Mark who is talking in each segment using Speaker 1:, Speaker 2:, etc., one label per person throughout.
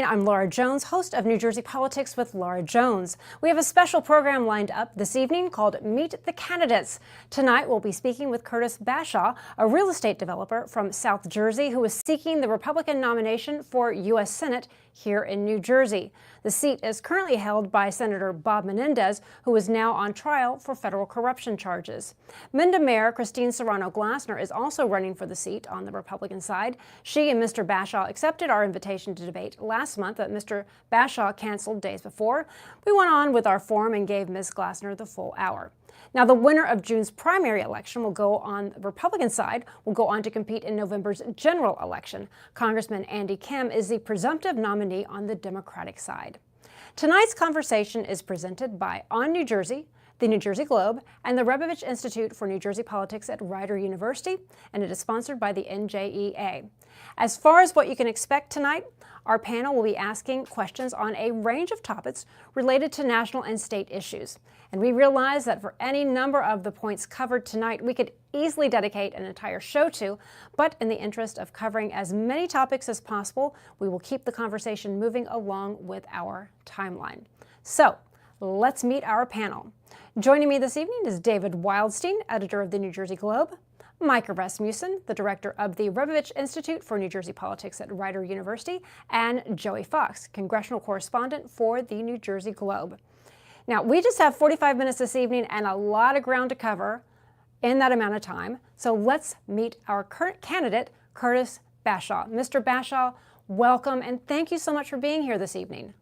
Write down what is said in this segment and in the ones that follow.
Speaker 1: I'm Laura Jones, host of New Jersey Politics with Laura Jones. We have a special program lined up this evening called Meet the Candidates. Tonight we'll be speaking with Curtis Bashaw, a real estate developer from South Jersey who is seeking the Republican nomination for U.S. Senate here in New Jersey. The seat is currently held by Senator Bob Menendez, who is now on trial for federal corruption charges. Mendham Mayor Christine Serrano-Glasner is also running for the seat on the Republican side. She and Mr. Bashaw accepted our invitation to debate last month, but Mr. Bashaw canceled days before. We went on with our forum and gave Ms. Glasner the full hour. Now, the winner of June's primary election will go on the Republican side, will go on to compete in November's general election. Congressman Andy Kim is the presumptive nominee on the Democratic side. Tonight's conversation is presented by On New Jersey, the New Jersey Globe, and the Rebovich Institute for New Jersey Politics at Rider University, and it is sponsored by the NJEA. As far as what you can expect tonight, our panel will be asking questions on a range of topics related to national and state issues. And we realize that for any number of the points covered tonight, we could easily dedicate an entire show to, but in the interest of covering as many topics as possible, we will keep the conversation moving along with our timeline. So let's meet our panel. Joining me this evening is David Wildstein, editor of the New Jersey Globe, Micah Rasmussen, the director of the Rebovich Institute for New Jersey Politics at Rider University, and Joey Fox, congressional correspondent for the New Jersey Globe. Now, we just have 45 minutes this evening and a lot of ground to cover in that amount of time. So let's meet our current candidate, Curtis Bashaw. Mr. Bashaw, welcome, and thank you so much for being here this evening.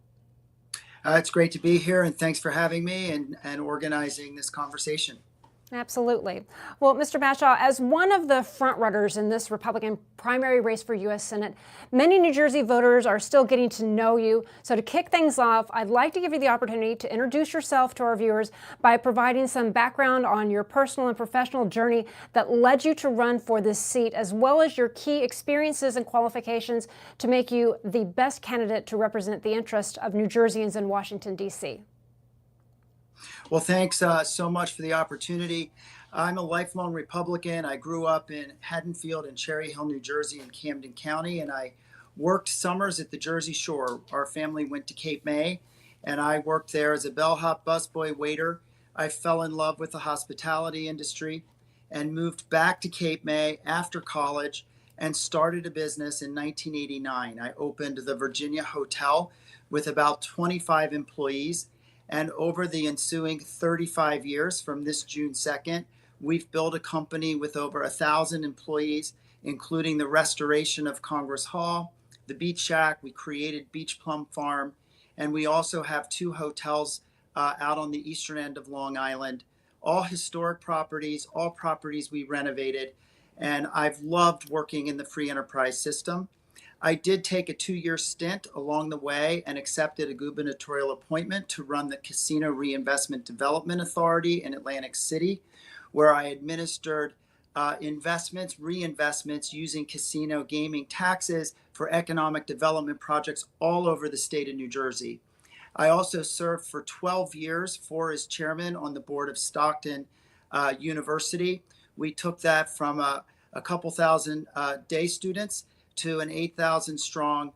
Speaker 2: It's great to be here, and thanks for having me and organizing this conversation.
Speaker 1: Absolutely. Well, Mr. Bashaw, as one of the frontrunners in this Republican primary race for U.S. Senate, many New Jersey voters are still getting to know you. So to kick things off, I'd like to give you the opportunity to introduce yourself to our viewers by providing some background on your personal and professional journey that led you to run for this seat, as well as your key experiences and qualifications to make you the best candidate to represent the interest of New Jerseyans in Washington, D.C.
Speaker 2: Well, thanks so much for the opportunity. I'm a lifelong Republican. I grew up in Haddonfield and Cherry Hill, New Jersey, in Camden County, and I worked summers at the Jersey Shore. Our family went to Cape May, and I worked there as a bellhop, busboy, waiter. I fell in love with the hospitality industry and moved back to Cape May after college and started a business in 1989. I opened the Virginia Hotel with about 25 employees. And over the ensuing 35 years from this June 2nd, we've built a company with over 1,000 employees, including the restoration of Congress Hall, the Beach Shack. We created Beach Plum Farm, and we also have 2 hotels out on the eastern end of Long Island, all historic properties, all properties we renovated. And I've loved working in the free enterprise system. I did take a 2-year stint along the way and accepted a gubernatorial appointment to run the Casino Reinvestment Development Authority in Atlantic City, where I administered investments, reinvestments using casino gaming taxes for economic development projects all over the state of New Jersey. I also served for 12 years, 4 as chairman on the board of Stockton University. We took that from a couple thousand day students to an 8,000 strong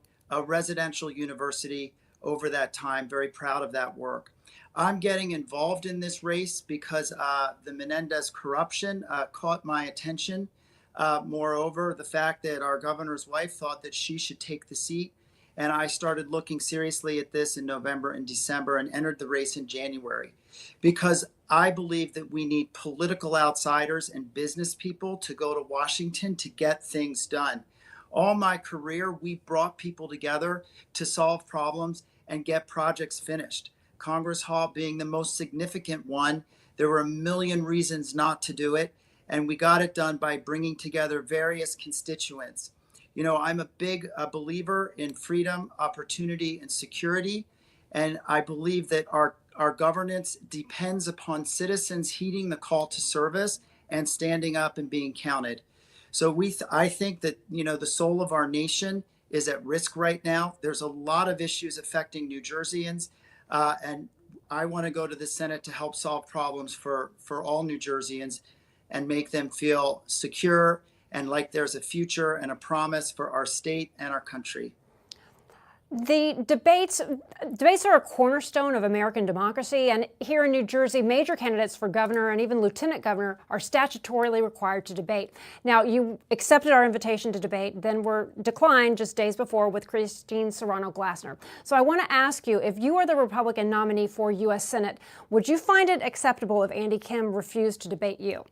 Speaker 2: residential university over that time. Very proud of that work. I'm getting involved in this race because the Menendez corruption caught my attention. Moreover, the fact that our governor's wife thought that she should take the seat. And I started looking seriously at this in November and December and entered the race in January because I believe that we need political outsiders and business people to go to Washington to get things done. All my career, we brought people together to solve problems and get projects finished. Congress Hall being the most significant one. There were a million reasons not to do it, and we got it done by bringing together various constituents. You know, I'm a big believer in freedom, opportunity, and security, and I believe that our governance depends upon citizens heeding the call to service and standing up and being counted. So I think that, you know, the soul of our nation is at risk right now. There's a lot of issues affecting New Jerseyans, and I want to go to the Senate to help solve problems for all New Jerseyans and make them feel secure and like there's a future and a promise for our state and our country.
Speaker 1: The debates are a cornerstone of American democracy, and here in New Jersey, major candidates for governor and even lieutenant governor are statutorily required to debate. Now, you accepted our invitation to debate, then were declined just days before with Christine Serrano-Glassner. So I want to ask you, if you are the Republican nominee for U.S. Senate, would you find it acceptable if Andy Kim refused to debate you?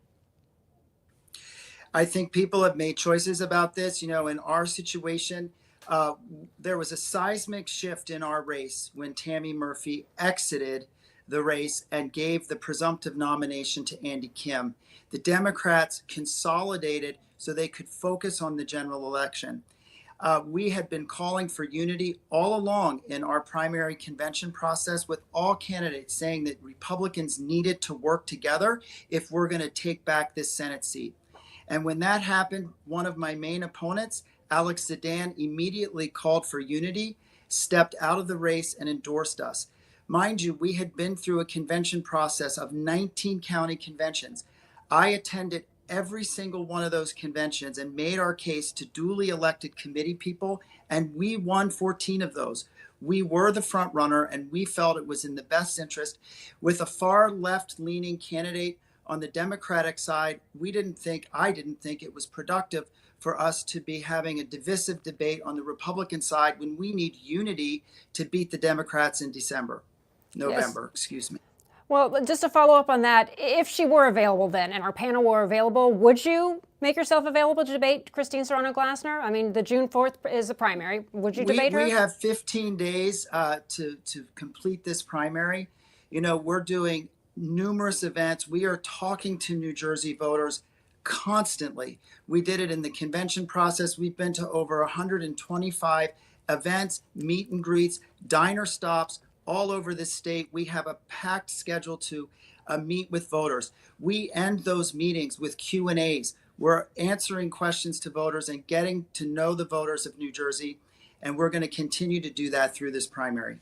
Speaker 2: I think people have made choices about this. In our situation, there was a seismic shift in our race when Tammy Murphy exited the race and gave the presumptive nomination to Andy Kim. The Democrats consolidated so they could focus on the general election. We had been calling for unity all along in our primary convention process, with all candidates saying that Republicans needed to work together if we're going to take back this Senate seat. And when that happened, one of my main opponents, Alex Sedan, immediately called for unity, stepped out of the race, and endorsed us. Mind you, we had been through a convention process of 19 county conventions. I attended every single one of those conventions and made our case to duly elected committee people, and we won 14 of those. We were the front runner, and we felt it was in the best interest. With a far left-leaning candidate on the Democratic side, I didn't think it was productive for us to be having a divisive debate on the Republican side when we need unity to beat the Democrats in November,
Speaker 1: Yes.
Speaker 2: excuse me.
Speaker 1: Well, just to follow up on that, if she were available then and our panel were available, would you make yourself available to debate Christine Serrano-Glassner? I mean, the June 4th is a primary. Would you debate her?
Speaker 2: We have 15 days to complete this primary. We're doing numerous events. We are talking to New Jersey voters constantly. We did it in the convention process. We've been to over 125 events, meet and greets, diner stops all over the state. We have a packed schedule to meet with voters. We end those meetings with Q&As. We're answering questions to voters and getting to know the voters of New Jersey, and we're going to continue to do that through this primary.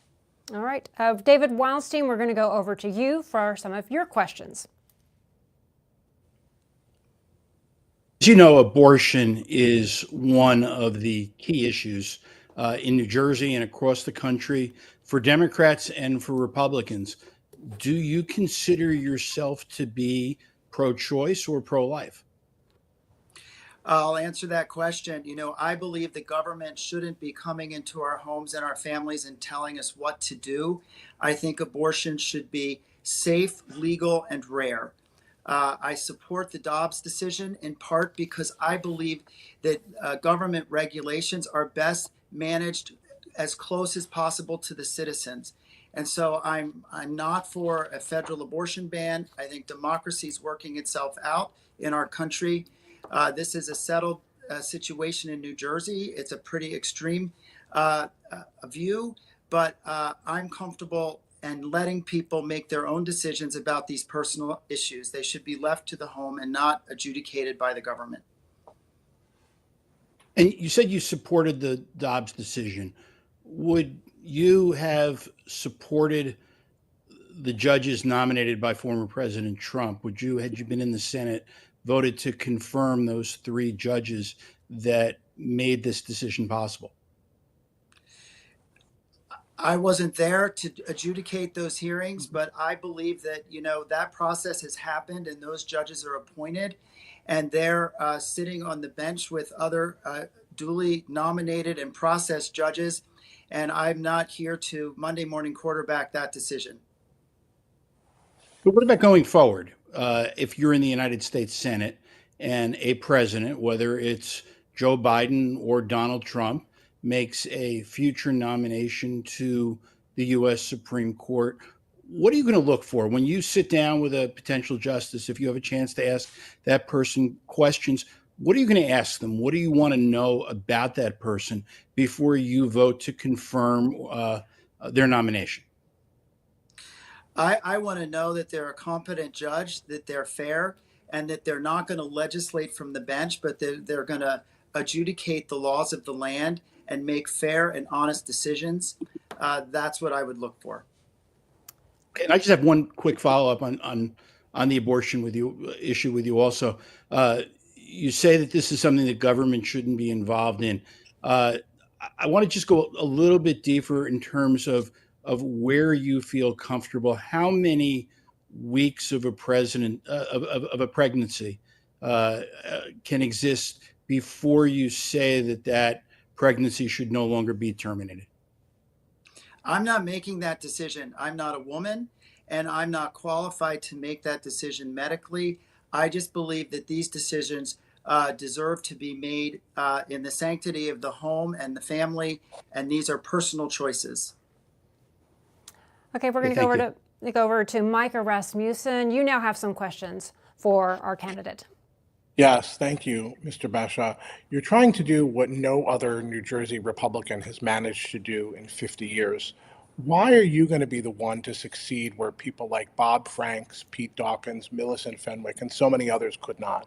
Speaker 1: All right. David Wildstein, we're going to go over to you for some of your questions.
Speaker 3: As you know, abortion is one of the key issues in New Jersey and across the country for Democrats and for Republicans. Do you consider yourself to be pro-choice or pro-life?
Speaker 2: I'll answer that question. I believe the government shouldn't be coming into our homes and our families and telling us what to do. I think abortion should be safe, legal, and rare. I support the Dobbs decision in part because I believe that government regulations are best managed as close as possible to the citizens. And so I'm not for a federal abortion ban. I think democracy is working itself out in our country. This is a settled situation in New Jersey. It's a pretty extreme view, but I'm comfortable and letting people make their own decisions about these personal issues. They should be left to the home and not adjudicated by the government.
Speaker 3: And you said you supported the Dobbs decision. Would you have supported the judges nominated by former President Trump? Had you been in the Senate, voted to confirm those three judges that made this decision possible?
Speaker 2: I wasn't there to adjudicate those hearings, but I believe that, that process has happened and those judges are appointed and they're sitting on the bench with other duly nominated and processed judges. And I'm not here to Monday morning quarterback that decision.
Speaker 3: But what about going forward? If you're in the United States Senate and a president, whether it's Joe Biden or Donald Trump, makes a future nomination to the U.S. Supreme Court, what are you going to look for when you sit down with a potential justice? If you have a chance to ask that person questions, what are you going to ask them? What do you want to know about that person before you vote to confirm their nomination?
Speaker 2: I want to know that they're a competent judge, that they're fair, and that they're not going to legislate from the bench, but they're going to adjudicate the laws of the land and make fair and honest decisions. That's what I would look for.
Speaker 3: And I just have one quick follow-up on the abortion issue with you also. You say that this is something that government shouldn't be involved in. I want to just go a little bit deeper in terms of where you feel comfortable. How many weeks of a of a pregnancy can exist before you say that that pregnancy should no longer be terminated?
Speaker 2: I'm not making that decision. I'm not a woman, and I'm not qualified to make that decision medically. I just believe that these decisions deserve to be made in the sanctity of the home and the family, and these are personal choices.
Speaker 1: Okay, we're
Speaker 3: Okay,
Speaker 1: going to
Speaker 3: thank you.
Speaker 1: go over to Micah Rasmussen. You now have some questions for our candidate.
Speaker 4: Yes, thank you, Mr. Bashaw. You're trying to do what no other New Jersey Republican has managed to do in 50 years. Why are you going to be the one to succeed where people like Bob Franks, Pete Dawkins, Millicent Fenwick, and so many others could not?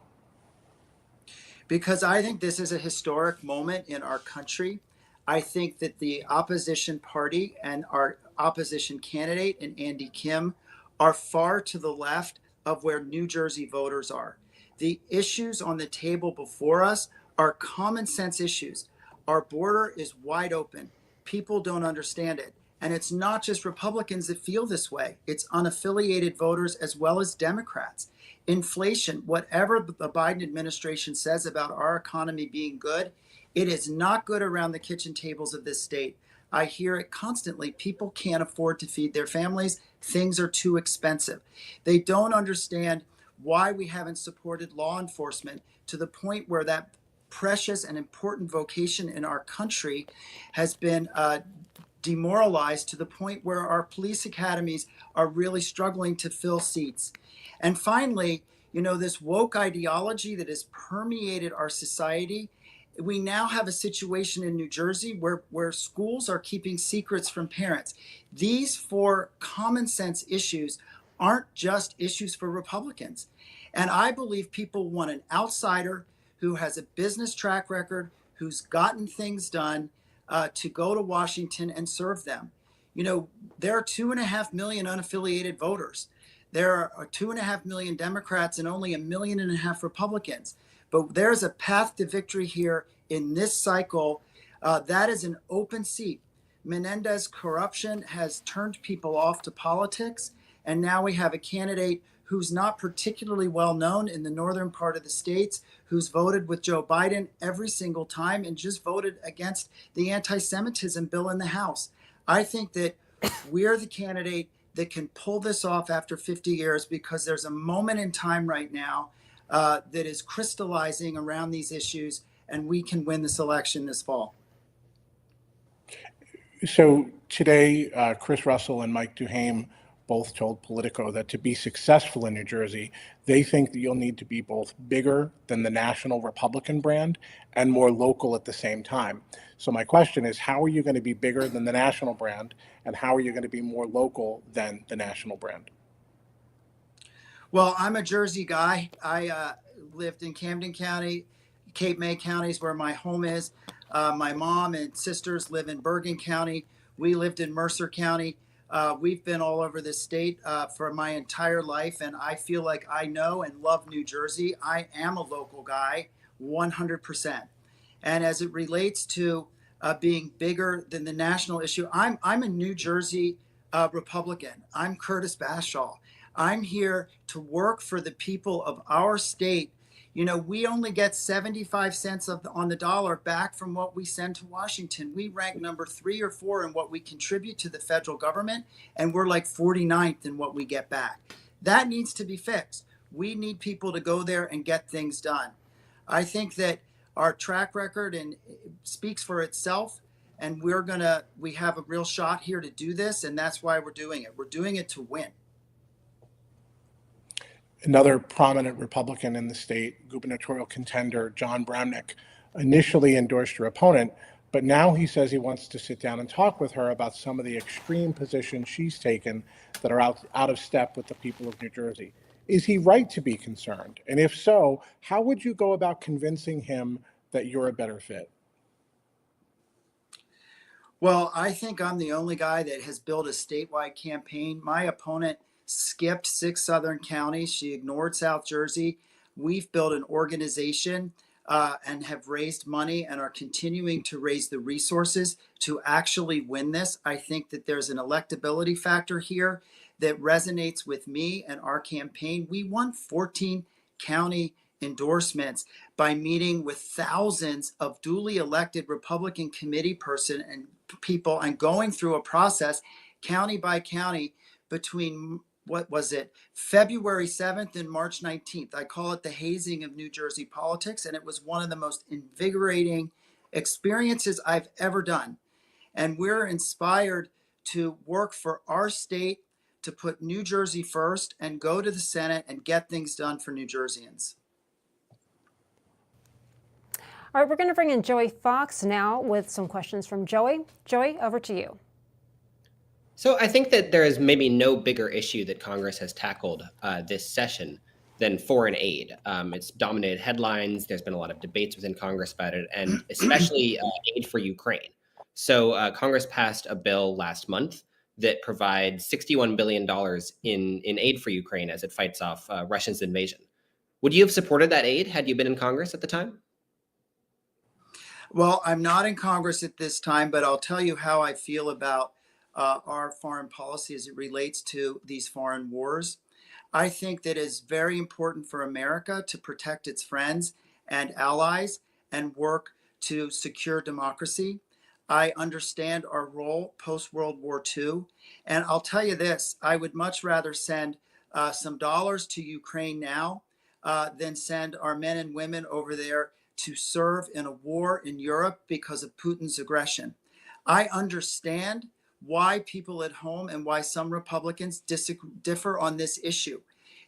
Speaker 2: Because I think this is a historic moment in our country. I think that the opposition party and our opposition candidate and Andy Kim are far to the left of where New Jersey voters are. The issues on the table before us are common sense issues. Our border is wide open. People don't understand it. And it's not just Republicans that feel this way, it's unaffiliated voters as well as Democrats. Inflation, whatever the Biden administration says about our economy being good, it is not good around the kitchen tables of this state. I hear it constantly. People can't afford to feed their families. Things are too expensive. They don't understand why we haven't supported law enforcement to the point where that precious and important vocation in our country has been demoralized to the point where our police academies are really struggling to fill seats. And finally, this woke ideology that has permeated our society. We now have a situation in New Jersey where schools are keeping secrets from parents. These four common sense issues aren't just issues for Republicans. And I believe people want an outsider who has a business track record, who's gotten things done, to go to Washington and serve them. There are 2.5 million unaffiliated voters. There are 2.5 million Democrats and only 1.5 million Republicans. But there's a path to victory here in this cycle. That is an open seat. Menendez corruption has turned people off to politics. And now we have a candidate who's not particularly well known in the northern part of the states, who's voted with Joe Biden every single time and just voted against the anti-Semitism bill in the House. I think that we're the candidate that can pull this off after 50 years because there's a moment in time right now that is crystallizing around these issues, and we can win this election this fall.
Speaker 4: So today, Chris Russell and Mike Duhame both told Politico that to be successful in New Jersey, they think that you'll need to be both bigger than the national Republican brand and more local at the same time. So my question is, how are you going to be bigger than the national brand, and how are you going to be more local than the national brand?
Speaker 2: Well, I'm a Jersey guy. I lived in Camden County, Cape May counties where my home is. My mom and sisters live in Bergen County. We lived in Mercer County. We've been all over the state for my entire life, and I feel like I know and love New Jersey. I am a local guy, 100%. And as it relates to being bigger than the national issue, I'm a New Jersey Republican. I'm Curtis Bashaw. I'm here to work for the people of our state. We only get 75 cents on the dollar back from what we send to Washington. We rank number 3 or 4 in what we contribute to the federal government, and we're like 49th in what we get back. That needs to be fixed. We need people to go there and get things done. I think that our track record speaks for itself, and we have a real shot here to do this, and that's why we're doing it. We're doing it to win.
Speaker 4: Another prominent Republican in the state, gubernatorial contender John Bramnick, initially endorsed your opponent, but now he says he wants to sit down and talk with her about some of the extreme positions she's taken that are out of step with the people of New Jersey. Is he right to be concerned? And if so, how would you go about convincing him that you're a better fit?
Speaker 2: Well, I think I'm the only guy that has built a statewide campaign. My opponent skipped 6 southern counties. She ignored South Jersey. We've built an organization and have raised money and are continuing to raise the resources to actually win this. I think that there's an electability factor here that resonates with me and our campaign. We won 14 county endorsements by meeting with thousands of duly elected Republican committee person and people and going through a process county by county between what was it, February 7th and March 19th. I call it the hazing of New Jersey politics, and it was one of the most invigorating experiences I've ever done. And we're inspired to work for our state, to put New Jersey first and go to the Senate and get things done for New Jerseyans.
Speaker 1: All right, we're going to bring in Joey Fox now with some questions from Joey. Joey, over to you.
Speaker 5: So I think that there is maybe no bigger issue that Congress has tackled this session than foreign aid. It's dominated headlines. There's been a lot of debates within Congress about it, and especially aid for Ukraine. So Congress passed a bill last month that provides $61 billion in aid for Ukraine as it fights off Russia's invasion. Would you have supported that aid had you been in Congress at the time?
Speaker 2: Well, I'm not in Congress at this time, but I'll tell you how I feel about our foreign policy as it relates to these foreign wars. I think that it's very important for America to protect its friends and allies and work to secure democracy. I understand our role post-World War II. And I'll tell you this, I would much rather send some dollars to Ukraine now than send our men and women over there to serve in a war in Europe because of Putin's aggression. I understand why people at home and why some Republicans differ on this issue.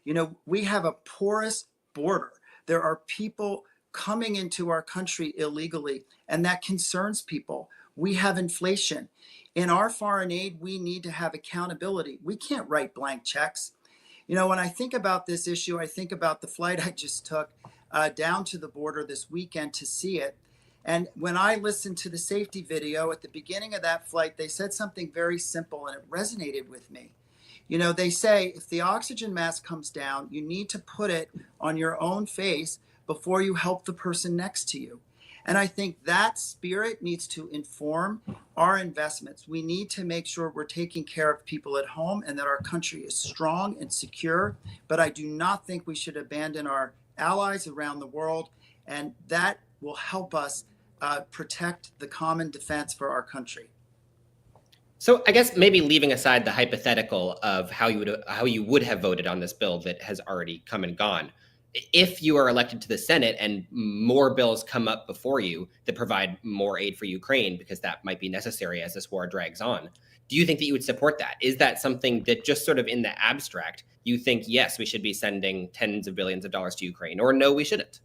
Speaker 2: You know, we have a porous border. There are people coming into our country illegally, and that concerns people. We have inflation. In our foreign aid, we need to have accountability. We can't write blank checks. You know, when I think about this issue, I think about the flight I just took down to the border this weekend to see it. And when I listened to the safety video at the beginning of that flight, they said something very simple and it resonated with me. You know, they say if the oxygen mask comes down, you need to put it on your own face before you help the person next to you. And I think that spirit needs to inform our investments. We need to make sure we're taking care of people at home and that our country is strong and secure. But I do not think we should abandon our allies around the world. And that will help us protect the common defense for our country.
Speaker 5: So I guess maybe leaving aside the hypothetical of how you would have voted on this bill that has already come and gone, if you are elected to the Senate and more bills come up before you that provide more aid for Ukraine, because that might be necessary as this war drags on, do you think that you would support that? Is that something that just sort of in the abstract, you think, yes, we should be sending tens of billions of dollars to Ukraine, or no, we shouldn't?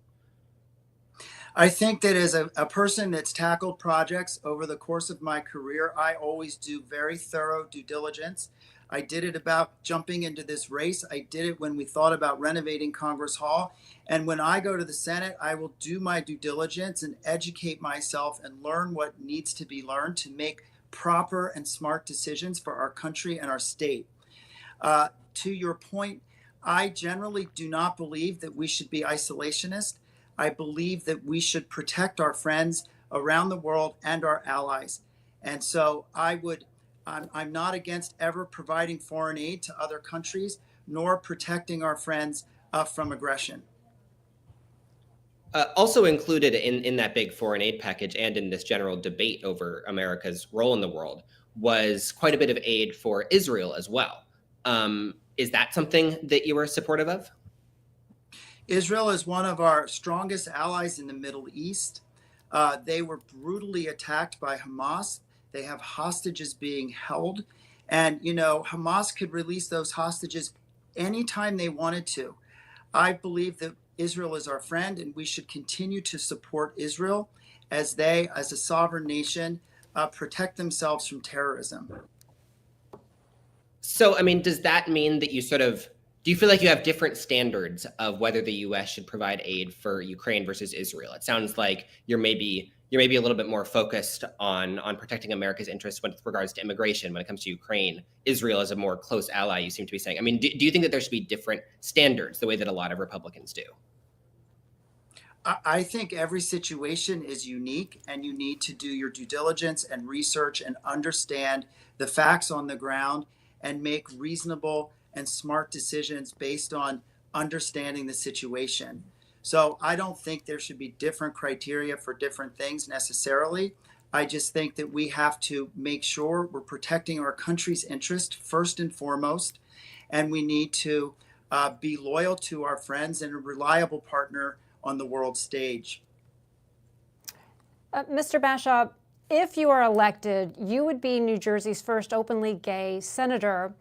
Speaker 2: I think that as a person that's tackled projects over the course of my career, I always do very thorough due diligence. I did it about jumping into this race. I did it when we thought about renovating Congress Hall. And when I go to the Senate, I will do my due diligence and educate myself and learn what needs to be learned to make proper and smart decisions for our country and our state. To your point, I generally do not believe that we should be isolationist. I believe that we should protect our friends around the world and our allies. And so I'm not against ever providing foreign aid to other countries, nor protecting our friends from aggression.
Speaker 5: Also included in that big foreign aid package and in this general debate over America's role in the world was quite a bit of aid for Israel as well. Is that something that you were supportive of?
Speaker 2: Israel is one of our strongest allies in the Middle East. They were brutally attacked by Hamas. They have hostages being held. And, you know, Hamas could release those hostages anytime they wanted to. I believe that Israel is our friend, and we should continue to support Israel as they, as a sovereign nation, protect themselves from terrorism.
Speaker 5: So, I mean, does that mean that do you feel like you have different standards of whether the U.S. should provide aid for Ukraine versus Israel? It sounds like you're maybe a little bit more focused on protecting America's interests with regards to immigration when it comes to Ukraine. Israel is a more close ally, you seem to be saying. I mean, do you think that there should be different standards the way that a lot of Republicans do?
Speaker 2: I think every situation is unique, and you need to do your due diligence and research and understand the facts on the ground and make reasonable and smart decisions based on understanding the situation. So I don't think there should be different criteria for different things necessarily. I just think that we have to make sure we're protecting our country's interest first and foremost, and we need to be loyal to our friends and a reliable partner on the world stage.
Speaker 1: Mr. Bashaw, if you are elected, you would be New Jersey's first openly gay senator.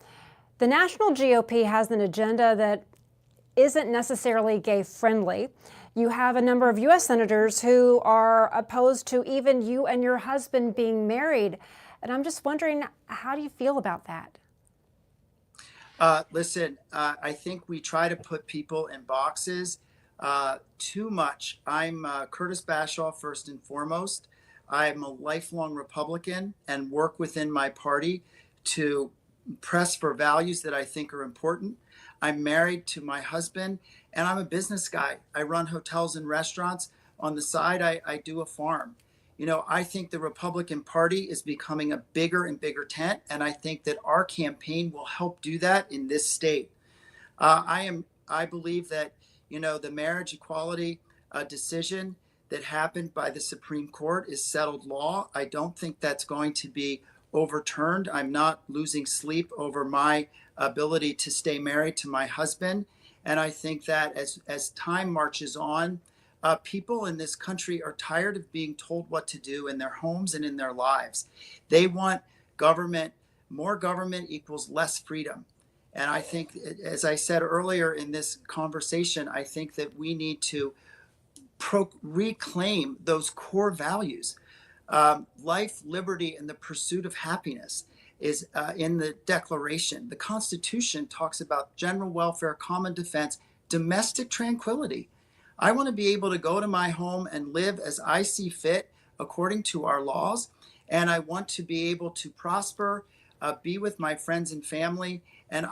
Speaker 1: The national GOP has an agenda that isn't necessarily gay friendly. You have a number of U.S. senators who are opposed to even you and your husband being married. And I'm just wondering, how do you feel about that?
Speaker 2: Listen, I think we try to put people in boxes too much. I'm Curtis Bashaw, first and foremost. I'm a lifelong Republican and work within my party to press for values that I think are important. I'm married to my husband, and I'm a business guy. I run hotels and restaurants. On the side, I do a farm. You know, I think the Republican Party is becoming a bigger and bigger tent, and I think that our campaign will help do that in this state. I believe that, you know, the marriage equality decision that happened by the Supreme Court is settled law. I don't think that's going to be overturned. I'm not losing sleep over my ability to stay married to my husband. And I think that as time marches on, people in this country are tired of being told what to do in their homes and in their lives. They want government. More government equals less freedom. And I think, as I said earlier in this conversation, I think that we need to reclaim those core values. Life, liberty, and the pursuit of happiness is in the Declaration. The Constitution talks about general welfare, common defense, domestic tranquility. I want to be able to go to my home and live as I see fit according to our laws. And I want to be able to prosper, be with my friends and family. And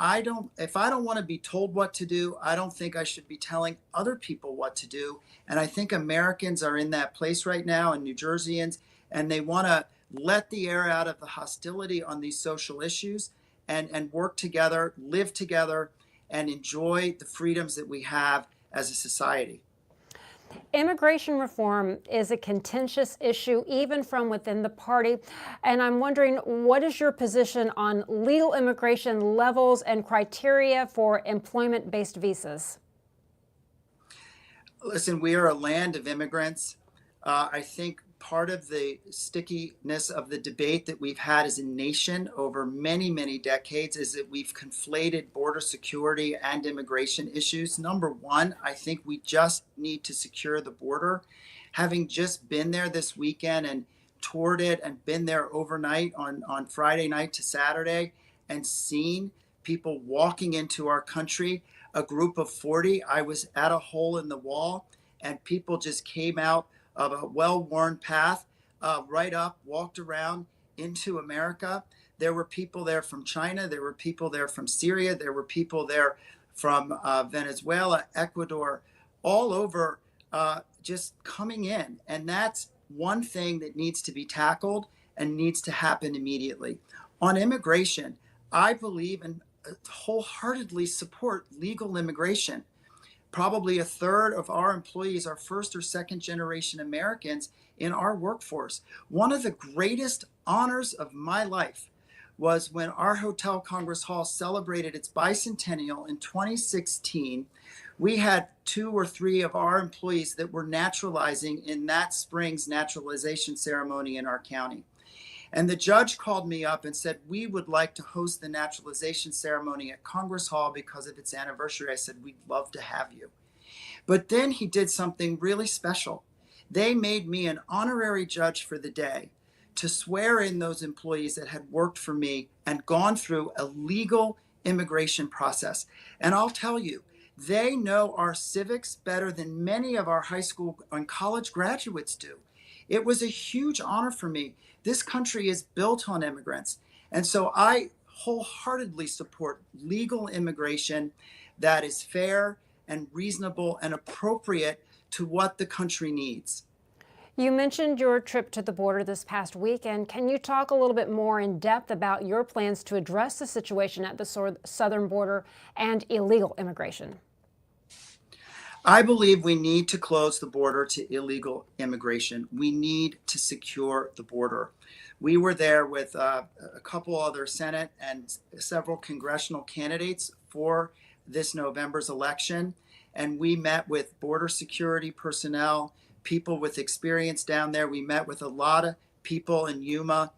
Speaker 2: if I don't want to be told what to do, I don't think I should be telling other people what to do. And I think Americans are in that place right now, and New Jerseyans, and they want to let the air out of the hostility on these social issues and work together, live together, and enjoy the freedoms that we have as a society.
Speaker 1: Immigration reform is a contentious issue, even from within the party. And I'm wondering, what is your position on legal immigration levels and criteria for employment-based visas?
Speaker 2: Listen, we are a land of immigrants. I think part of the stickiness of the debate that we've had as a nation over many, many decades is that we've conflated border security and immigration issues. Number one, I think we just need to secure the border. Having just been there this weekend and toured it and been there overnight on Friday night to Saturday and seen people walking into our country, a group of 40, I was at a hole in the wall and people just came out of a well-worn path, right up, walked around into America. There were people there from China. There were people there from Syria. There were people there from Venezuela, Ecuador, all over, just coming in. And that's one thing that needs to be tackled and needs to happen immediately. On immigration, I believe and wholeheartedly support legal immigration. Probably a third of our employees are first or second generation Americans in our workforce. One of the greatest honors of my life was when our Hotel Congress Hall celebrated its bicentennial in 2016. We had 2 or 3 of our employees that were naturalizing in that spring's naturalization ceremony in our county. And the judge called me up and said, we would like to host the naturalization ceremony at Congress Hall because of its anniversary. I said, we'd love to have you. But then he did something really special. They made me an honorary judge for the day to swear in those employees that had worked for me and gone through a legal immigration process. And I'll tell you, they know our civics better than many of our high school and college graduates do. It was a huge honor for me. This country is built on immigrants. And so I wholeheartedly support legal immigration that is fair and reasonable and appropriate to what the country needs.
Speaker 1: You mentioned your trip to the border this past weekend. Can you talk a little bit more in depth about your plans to address the situation at the southern border and illegal immigration?
Speaker 2: I believe we need to close the border to illegal immigration. We need to secure the border. We were there with a couple other Senate and several congressional candidates for this November's election, and we met with border security personnel, people with experience down there. We met with a lot of people in Yuma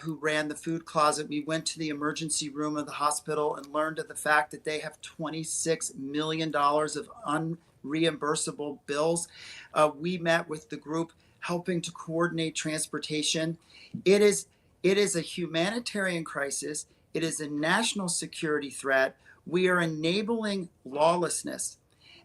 Speaker 2: who ran the food closet. We went to the emergency room of the hospital and learned of the fact that they have $26 million of unreimbursable bills. We met with the group helping to coordinate transportation. It is a humanitarian crisis. It is a national security threat. We are enabling lawlessness.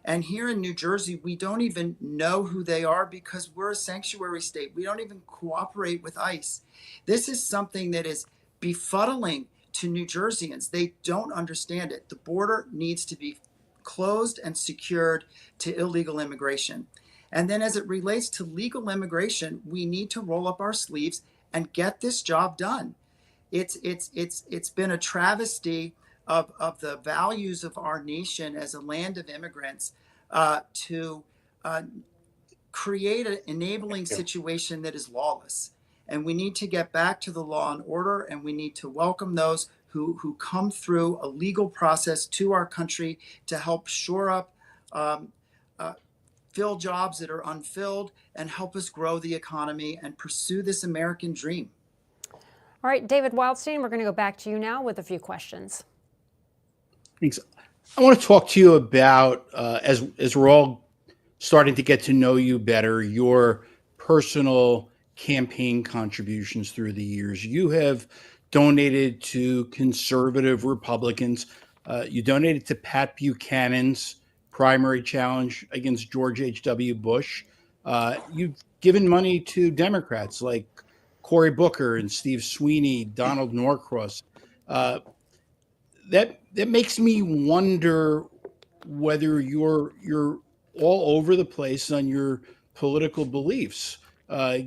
Speaker 2: And here in New Jersey, we don't even know who they are because we're a sanctuary state. We don't even cooperate with ICE. This is something that is befuddling to New Jerseyans. They don't understand it. The border needs to be closed and secured to illegal immigration. And then as it relates to legal immigration, we need to roll up our sleeves and get this job done. It's been a travesty of the values of our nation as a land of immigrants to create an enabling situation that is lawless. And we need to get back to the law and order, and we need to welcome those who come through a legal process to our country to help shore up, fill jobs that are unfilled, and help us grow the economy and pursue this American dream.
Speaker 1: All right, David Wildstein, we're going to go back to you now with a few questions.
Speaker 3: Thanks. I want to talk to you about, as we're all starting to get to know you better, your personal campaign contributions through the years. You have donated to conservative Republicans. You donated to Pat Buchanan's primary challenge against George H.W. Bush. You've given money to Democrats like Cory Booker and Steve Sweeney, Donald Norcross. That makes me wonder whether you're all over the place on your political beliefs,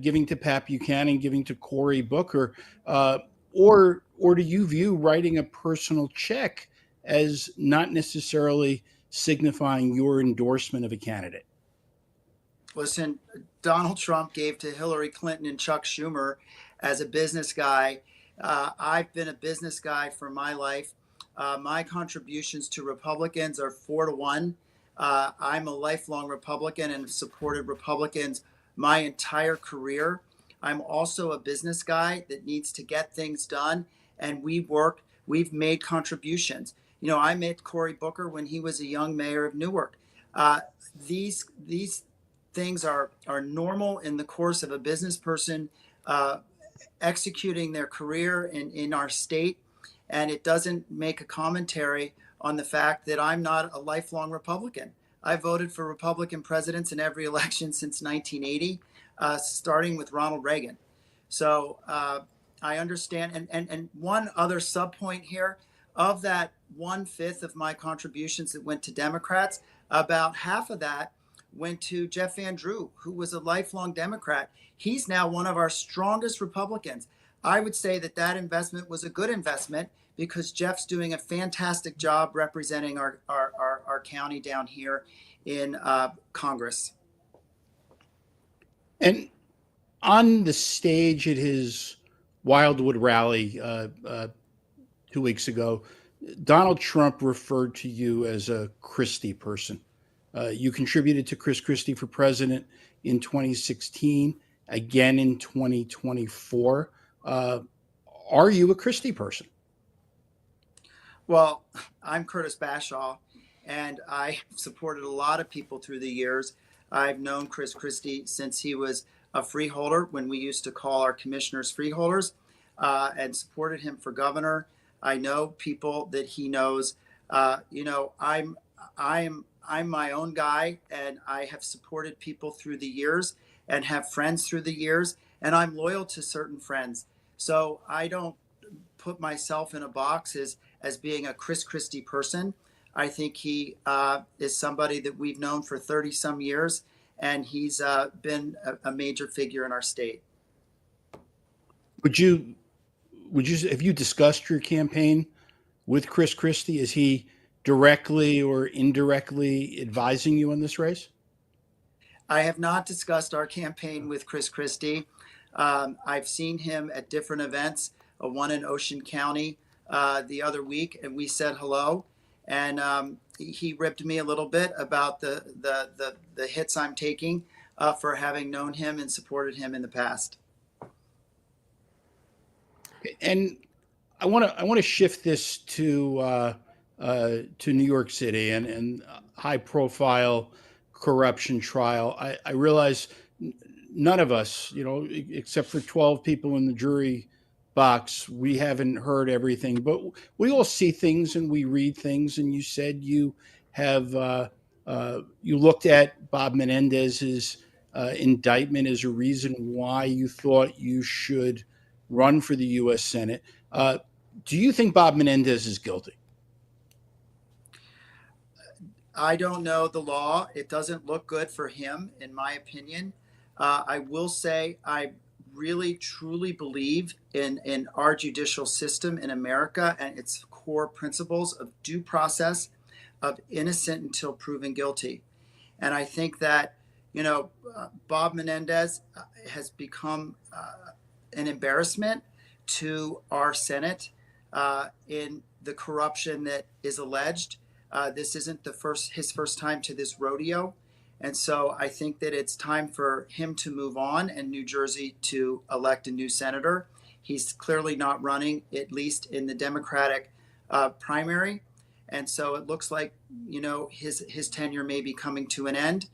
Speaker 3: giving to Pat Buchanan, giving to Cory Booker, or do you view writing a personal check as not necessarily signifying your endorsement of a candidate?
Speaker 2: Listen, Donald Trump gave to Hillary Clinton and Chuck Schumer as a business guy. I've been a business guy for my life. My contributions to Republicans are 4-1. I'm a lifelong Republican and have supported Republicans my entire career. I'm also a business guy that needs to get things done, and we've made contributions. You know, I met Cory Booker when he was a young mayor of Newark. These things are normal in the course of a business person executing their career in our state. And it doesn't make a commentary on the fact that I'm not a lifelong Republican. I voted for Republican presidents in every election since 1980, starting with Ronald Reagan. So I understand. And one other subpoint here, of that 1/5 of my contributions that went to Democrats, about half of that went to Jeff Van Drew, who was a lifelong Democrat. He's now one of our strongest Republicans. I would say that investment was a good investment because Jeff's doing a fantastic job representing our county down here in Congress.
Speaker 3: And on the stage at his Wildwood rally 2 weeks ago, Donald Trump referred to you as a Christie person. You contributed to Chris Christie for president in 2016, again in 2024. Are you a Christie person?
Speaker 2: Well, I'm Curtis Bashaw, and I supported a lot of people through the years. I've known Chris Christie since he was a freeholder, when we used to call our commissioners freeholders, and supported him for governor. I know people that he knows. I'm my own guy, and I have supported people through the years and have friends through the years, and I'm loyal to certain friends. So I don't put myself in a box as being a Chris Christie person. I think he is somebody that we've known for 30 some years, and he's been a major figure in our state.
Speaker 3: Would you have you discussed your campaign with Chris Christie? Is he directly or indirectly advising you on this race?
Speaker 2: I have not discussed our campaign with Chris Christie. I've seen him at different events, one in Ocean County the other week, and we said hello. And he ripped me a little bit about the hits I'm taking for having known him and supported him in the past.
Speaker 3: And I want to shift this to New York City and high profile corruption trial. I realize none of us, except for 12 people in the jury box, we haven't heard everything, but we all see things and we read things. And you said you have you looked at Bob Menendez's indictment as a reason why you thought you should run for the U.S. Senate. Do you think Bob Menendez is guilty?
Speaker 2: I don't know the law. It doesn't look good for him, in my opinion. I will say I really, truly believe in our judicial system in America and its core principles of due process, of innocent until proven guilty. And I think that, Bob Menendez has become an embarrassment to our Senate in the corruption that is alleged. This isn't his first time to this rodeo. And so I think that it's time for him to move on and New Jersey to elect a new senator. He's clearly not running, at least in the Democratic primary. And so it looks like, his tenure may be coming to an end.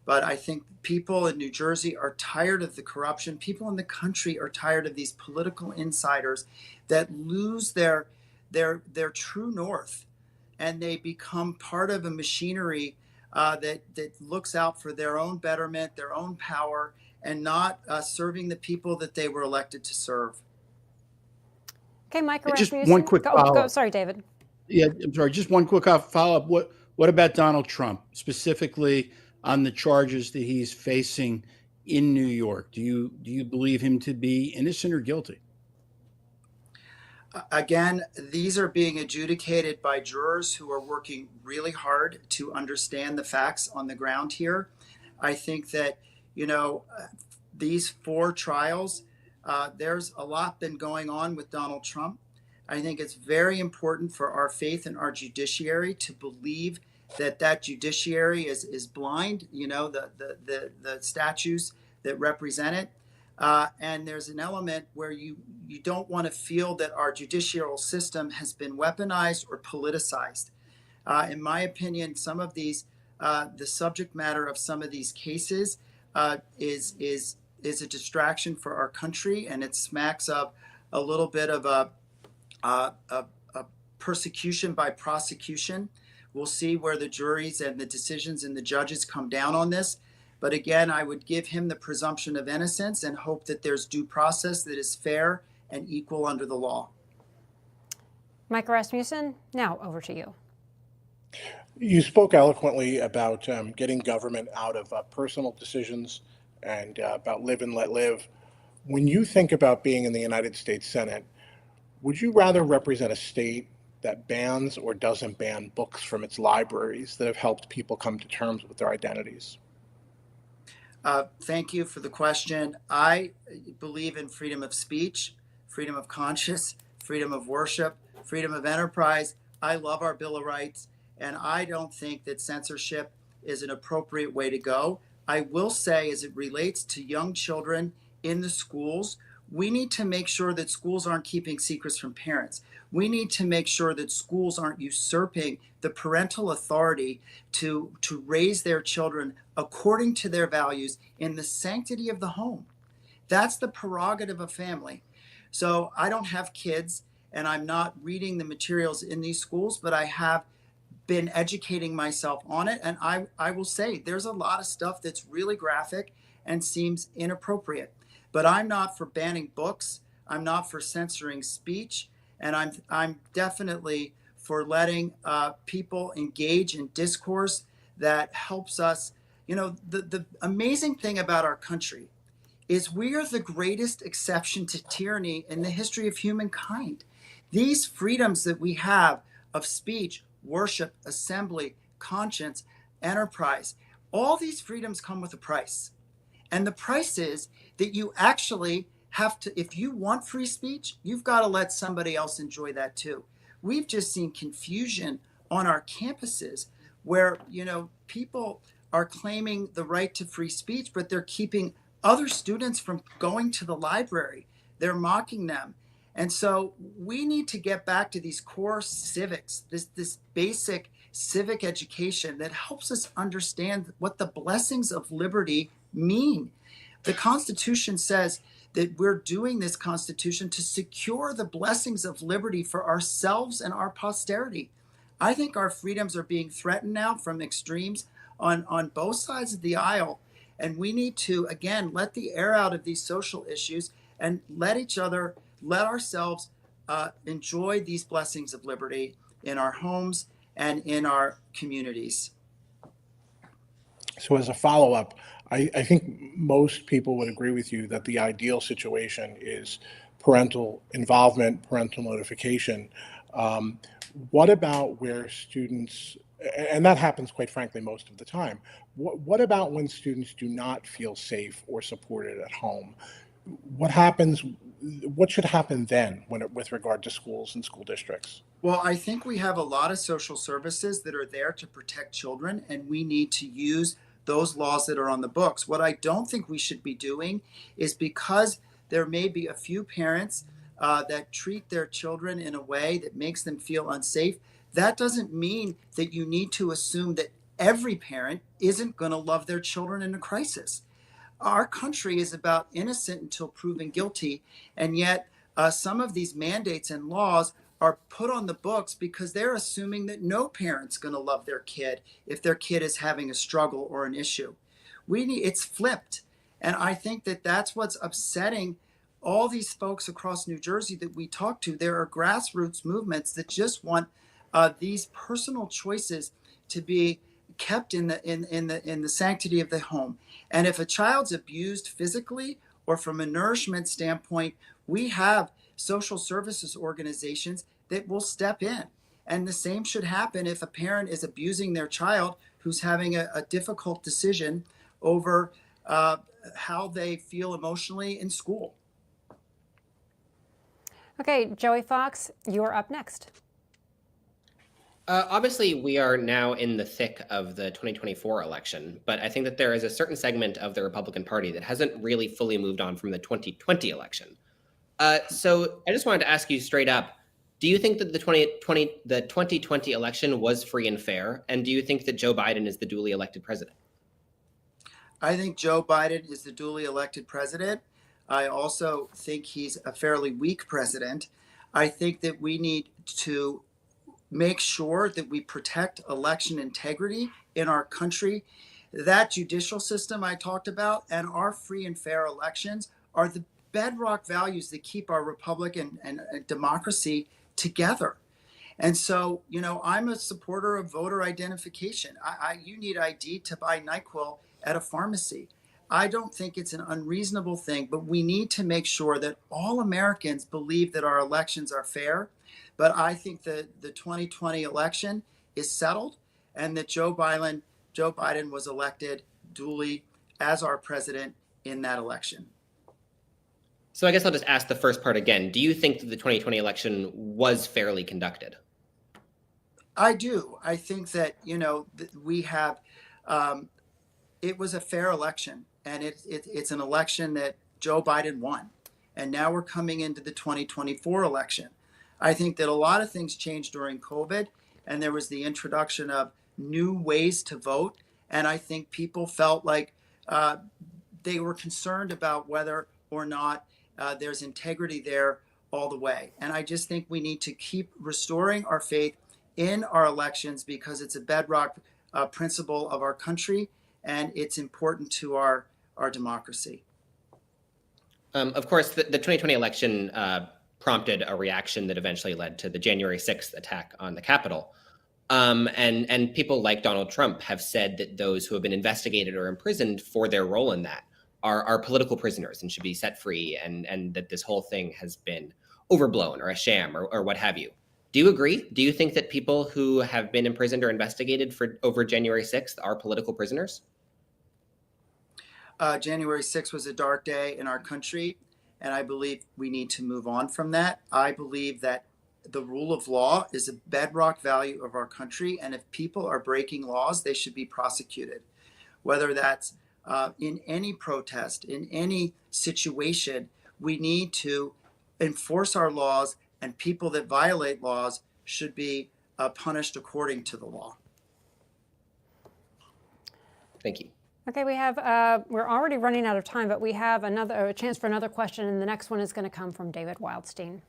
Speaker 2: But I think people in New Jersey are tired of the corruption. People in the country are tired of these political insiders that lose their true north, and they become part of a machinery that looks out for their own betterment, their own power, and not serving the people that they were elected to serve.
Speaker 1: Okay, Micah,
Speaker 3: just
Speaker 1: Rasmussen.
Speaker 3: one quick follow-up.
Speaker 1: Sorry, David.
Speaker 3: Yeah, I'm sorry. Just one quick follow-up. What about Donald Trump, specifically on the charges that he's facing in New York? Do you believe him to be innocent or guilty?
Speaker 2: Again, these are being adjudicated by jurors who are working really hard to understand the facts on the ground here. I think that, these 4 trials, there's a lot been going on with Donald Trump. I think it's very important for our faith in our judiciary to believe that judiciary is blind, the statutes that represent it. And there's an element where you don't want to feel that our judicial system has been weaponized or politicized. In my opinion, some of these, the subject matter of some of these cases is a distraction for our country, and it smacks of a little bit of a persecution by prosecution. We'll see where the juries and the decisions and the judges come down on this. But again, I would give him the presumption of innocence and hope that there's due process that is fair and equal under the law.
Speaker 1: Micah Rasmussen, now over to you.
Speaker 4: You spoke eloquently about getting government out of personal decisions and about live and let live. When you think about being in the United States Senate, would you rather represent a state that bans or doesn't ban books from its libraries that have helped people come to terms with their identities?
Speaker 2: Thank you for the question. I believe in freedom of speech, freedom of conscience, freedom of worship, freedom of enterprise. I love our Bill of Rights, and I don't think that censorship is an appropriate way to go. I will say, as it relates to young children in the schools, we need to make sure that schools aren't keeping secrets from parents. We need to make sure that schools aren't usurping the parental authority to raise their children according to their values in the sanctity of the home. That's the prerogative of family. So I don't have kids, and I'm not reading the materials in these schools, but I have been educating myself on it. And I will say there's a lot of stuff that's really graphic and seems inappropriate. But I'm not for banning books. I'm not for censoring speech. And I'm definitely for letting people engage in discourse that helps us, The amazing thing about our country is we are the greatest exception to tyranny in the history of humankind. These freedoms that we have of speech, worship, assembly, conscience, enterprise, all these freedoms come with a price. And the price is that you actually have to, if you want free speech, you've got to let somebody else enjoy that too. We've just seen confusion on our campuses where, people are claiming the right to free speech, but they're keeping other students from going to the library. They're mocking them. And so we need to get back to these core civics, this basic civic education that helps us understand what the blessings of liberty mean. The Constitution says that we're doing this Constitution to secure the blessings of liberty for ourselves and our posterity. I think our freedoms are being threatened now from extremes on both sides of the aisle. And we need to, again, let the air out of these social issues and let ourselves enjoy these blessings of liberty in our homes and in our communities.
Speaker 4: So as a follow-up, I think most people would agree with you that the ideal situation is parental involvement, parental notification. What about where students, and that happens quite frankly most of the time, what about when students do not feel safe or supported at home? What happens? What should happen then with regard to schools and school districts?
Speaker 2: Well, I think we have a lot of social services that are there to protect children, and we need to use those laws that are on the books. What I don't think we should be doing is, because there may be a few parents that treat their children in a way that makes them feel unsafe, that doesn't mean that you need to assume that every parent isn't going to love their children in a crisis. Our country is about innocent until proven guilty, and yet some of these mandates and laws are put on the books because they're assuming that no parent's going to love their kid if their kid is having a struggle or an issue. It's flipped, and I think that that's what's upsetting all these folks across New Jersey that we talk to. There are grassroots movements that just want these personal choices to be kept in the sanctity of the home. And if a child's abused physically or from a nourishment standpoint, we have social services organizations that will step in. And the same should happen if a parent is abusing their child who's having a difficult decision over how they feel emotionally in school.
Speaker 1: Okay, Joey Fox, you're up next.
Speaker 5: Obviously, we are now in the thick of the 2024 election, but I think that there is a certain segment of the Republican Party that hasn't really fully moved on from the 2020 election. So I just wanted to ask you straight up, do you think that the 2020 election was free and fair? And do you think that Joe Biden is the duly elected president?
Speaker 2: I think Joe Biden is the duly elected president. I also think he's a fairly weak president. I think that we need to make sure that we protect election integrity in our country. That judicial system I talked about and our free and fair elections are the bedrock values that keep our republic and democracy together. And so, I'm a supporter of voter identification. You need ID to buy NyQuil at a pharmacy. I don't think it's an unreasonable thing, but we need to make sure that all Americans believe that our elections are fair. But I think that the 2020 election is settled and that Joe Biden was elected duly as our president in that election.
Speaker 5: So I guess I'll just ask the first part again. Do you think that the 2020 election was fairly conducted?
Speaker 2: I do. I think that, we have, it was a fair election, and it's an election that Joe Biden won. And now we're coming into the 2024 election. I think that a lot of things changed during COVID, and there was the introduction of new ways to vote. And I think people felt like they were concerned about whether or not there's integrity there all the way. And I just think we need to keep restoring our faith in our elections because it's a bedrock principle of our country, and it's important to our democracy.
Speaker 5: Of course, the 2020 election prompted a reaction that eventually led to the January 6th attack on the Capitol. And people like Donald Trump have said that those who have been investigated or imprisoned for their role in that are political prisoners and should be set free, and that this whole thing has been overblown or a sham or what have you. Do you agree? Do you think that people who have been imprisoned or investigated for over January 6th are political prisoners?
Speaker 2: January 6th was a dark day in our country, and I believe we need to move on from that. I believe that the rule of law is a bedrock value of our country, and if people are breaking laws, they should be prosecuted. Whether that's in any protest, in any situation, we need to enforce our laws, and people that violate laws should be punished according to the law.
Speaker 5: Thank you.
Speaker 1: Okay, we're already running out of time, but we have a chance for another question, and the next one is going to come from David Wildstein.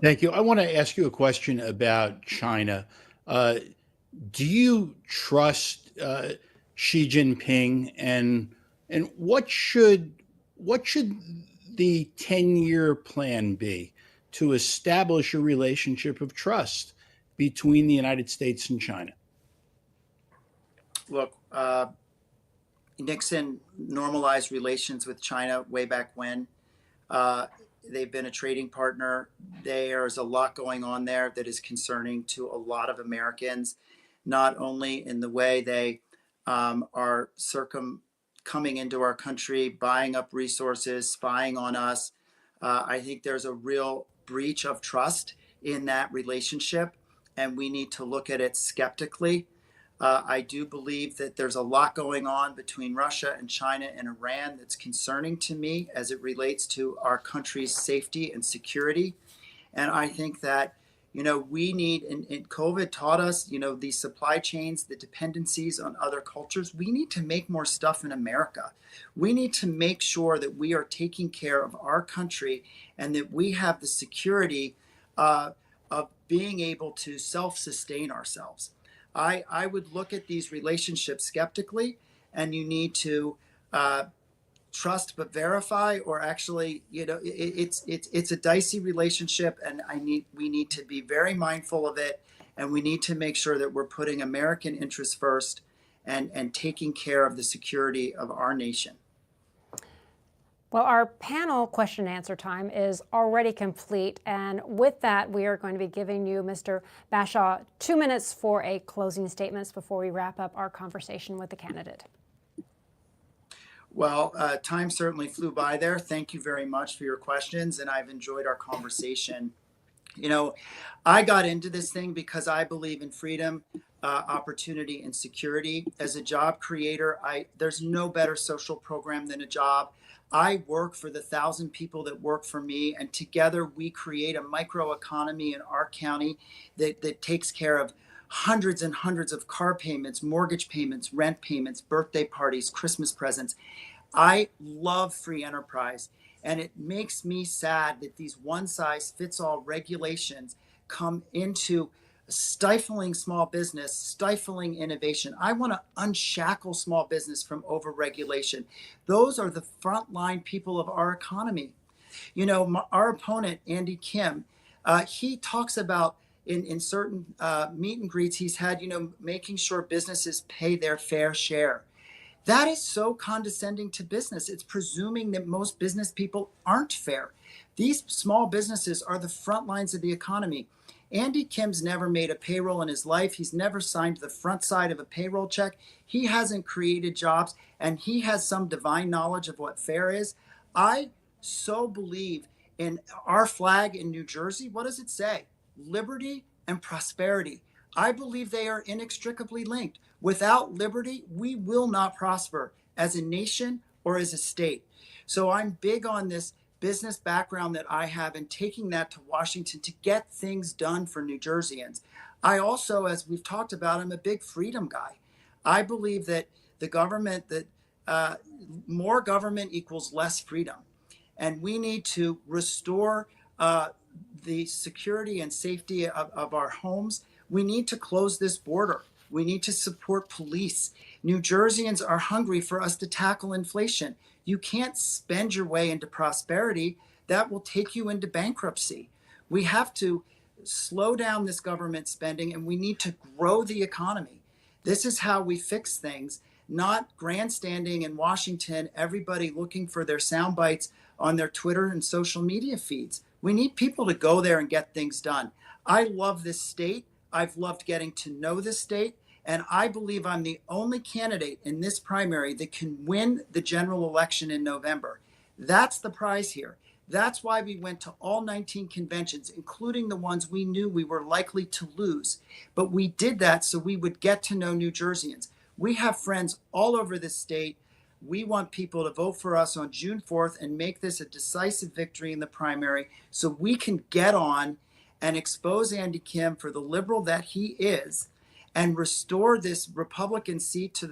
Speaker 3: Thank you. I want to ask you a question about China. Do you trust Xi Jinping, and what should the 10-year plan be to establish a relationship of trust between the United States and China?
Speaker 2: Look, Nixon normalized relations with China way back when. They've been a trading partner. There's a lot going on there that is concerning to a lot of Americans, not only in the way they are coming into our country, buying up resources, spying on us. I think there's a real breach of trust in that relationship, and we need to look at it skeptically. I do believe that there's a lot going on between Russia and China and Iran that's concerning to me as it relates to our country's safety and security. And I think that, we need, and COVID taught us, these supply chains, the dependencies on other cultures, we need to make more stuff in America. We need to make sure that we are taking care of our country and that we have the security of being able to self-sustain ourselves. I would look at these relationships skeptically, and you need to trust but verify, or actually, it's a dicey relationship, and we need to be very mindful of it, and we need to make sure that we're putting American interests first and taking care of the security of our nation.
Speaker 1: Well, our panel question and answer time is already complete, and with that, we are going to be giving you, Mr. Bashaw, 2 minutes for a closing statement before we wrap up our conversation with the candidate.
Speaker 2: Well, time certainly flew by there. Thank you very much for your questions, and I've enjoyed our conversation. I got into this thing because I believe in freedom, opportunity, and security. As a job creator, there's no better social program than a job. I work for the 1,000 people that work for me, and together we create a microeconomy in our county that takes care of hundreds and hundreds of car payments, mortgage payments, rent payments, birthday parties, Christmas presents. I love free enterprise, and it makes me sad that these one-size-fits-all regulations come into stifling small business, stifling innovation. I want to unshackle small business from overregulation. Those are the frontline people of our economy. Our opponent, Andy Kim, he talks about in certain meet and greets he's had, making sure businesses pay their fair share. That is so condescending to business. It's presuming that most business people aren't fair. These small businesses are the front lines of the economy. Andy Kim's never made a payroll in his life. He's never signed the front side of a payroll check. He hasn't created jobs, and he has some divine knowledge of what fair is. I so believe in our flag in New Jersey. What does it say? Liberty and prosperity. I believe they are inextricably linked. Without liberty, we will not prosper as a nation or as a state. So I'm big on this business background that I have and taking that to Washington to get things done for New Jerseyans. I also, as we've talked about, I'm a big freedom guy. I believe that the government, that more government equals less freedom. And we need to restore the security and safety of our homes. We need to close this border. We need to support police. New Jerseyans are hungry for us to tackle inflation. You can't spend your way into prosperity. That will take you into bankruptcy. We have to slow down this government spending, and we need to grow the economy. This is how we fix things, not grandstanding in Washington, everybody looking for their sound bites on their Twitter and social media feeds. We need people to go there and get things done. I love this state. I've loved getting to know this state. And I believe I'm the only candidate in this primary that can win the general election in November. That's the prize here. That's why we went to all 19 conventions, including the ones we knew we were likely to lose. But we did that so we would get to know New Jerseyans. We have friends all over the state. We want people to vote for us on June 4th and make this a decisive victory in the primary so we can get on and expose Andy Kim for the liberal that he is and restore this Republican seat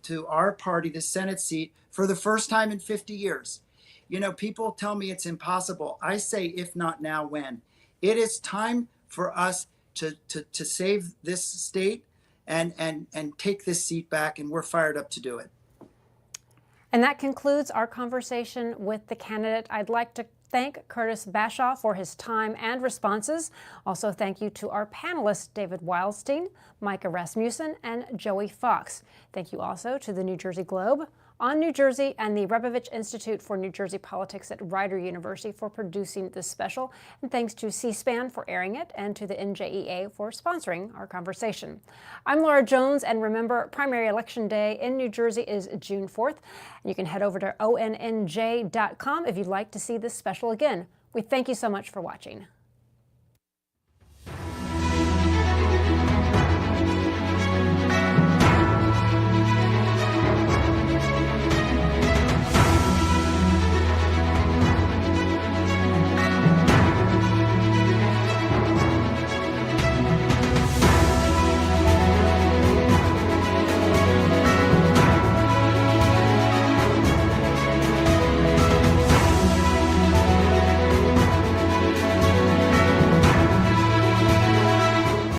Speaker 2: to our party, the Senate seat, for the first time in 50 years. You know, people tell me it's impossible. I say, if not now, when? It is time for us to save this state and take this seat back, and we're fired up to do it.
Speaker 1: And that concludes our conversation with the candidate. I'd like to thank Curtis Bashaw for his time and responses. Also, thank you to our panelists, David Wildstein, Micah Rasmussen, and Joey Fox. Thank you also to the New Jersey Globe, On New Jersey, and the Rebovich Institute for New Jersey Politics at Rider University for producing this special. And thanks to C-SPAN for airing it, and to the NJEA for sponsoring our conversation. I'm Laura Jones, and remember, primary election day in New Jersey is June 4th. You can head over to onnj.com if you'd like to see this special again. We thank you so much for watching.